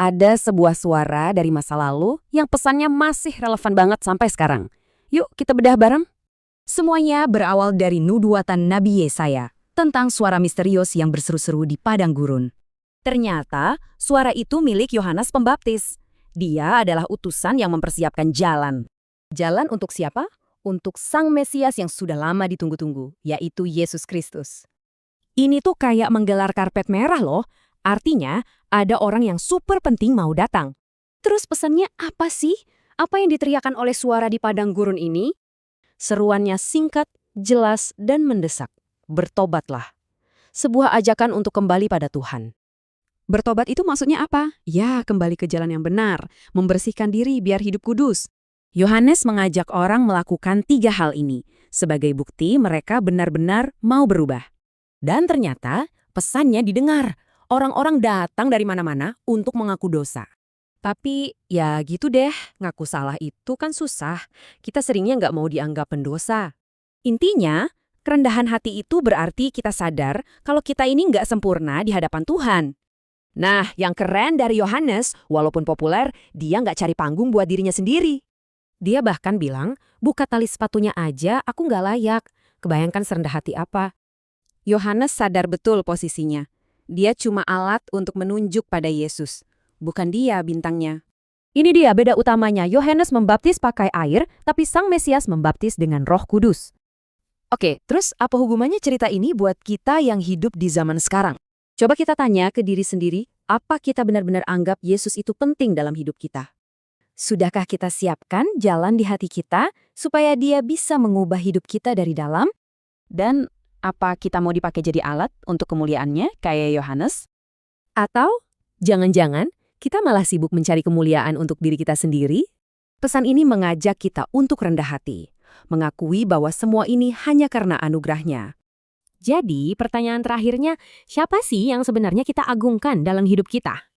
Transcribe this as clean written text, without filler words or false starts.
Ada sebuah suara dari masa lalu yang pesannya masih relevan banget sampai sekarang. Yuk kita bedah bareng. Semuanya berawal dari nubuatan Nabi Yesaya tentang suara misterius yang berseru-seru di padang gurun. Ternyata, suara itu milik Yohanes Pembaptis. Dia adalah utusan yang mempersiapkan jalan. Jalan untuk siapa? Untuk Sang Mesias yang sudah lama ditunggu-tunggu, yaitu Yesus Kristus. Ini tuh kayak menggelar karpet merah loh. Artinya, ada orang yang super penting mau datang. Terus pesannya apa sih? Apa yang diteriakan oleh suara di padang gurun ini? Seruannya singkat, jelas, dan mendesak. Bertobatlah. Sebuah ajakan untuk kembali pada Tuhan. Bertobat itu maksudnya apa? Ya, kembali ke jalan yang benar, membersihkan diri biar hidup kudus. Yohanes mengajak orang melakukan 3 hal ini, sebagai bukti mereka benar-benar mau berubah. Dan ternyata, pesannya didengar. Orang-orang datang dari mana-mana untuk mengaku dosa. Tapi, ya gitu deh, ngaku salah itu kan susah. Kita seringnya nggak mau dianggap pendosa. Intinya, kerendahan hati itu berarti kita sadar kalau kita ini nggak sempurna di hadapan Tuhan. Nah, yang keren dari Yohanes, walaupun populer, dia nggak cari panggung buat dirinya sendiri. Dia bahkan bilang, buka tali sepatunya aja, aku nggak layak. Kebayangkan serendah hati apa? Yohanes sadar betul posisinya. Dia cuma alat untuk menunjuk pada Yesus. Bukan dia bintangnya. Ini dia beda utamanya. Yohanes membaptis pakai air, tapi Sang Mesias membaptis dengan Roh Kudus. Oke, terus apa hubungannya cerita ini buat kita yang hidup di zaman sekarang? Coba kita tanya ke diri sendiri, apa kita benar-benar anggap Yesus itu penting dalam hidup kita? Sudahkah kita siapkan jalan di hati kita supaya dia bisa mengubah hidup kita dari dalam? Dan apa kita mau dipakai jadi alat untuk kemuliaannya kayak Yohanes? Atau jangan-jangan kita malah sibuk mencari kemuliaan untuk diri kita sendiri? Pesan ini mengajak kita untuk rendah hati, mengakui bahwa semua ini hanya karena anugerahnya. Jadi pertanyaan terakhirnya, siapa sih yang sebenarnya kita agungkan dalam hidup kita?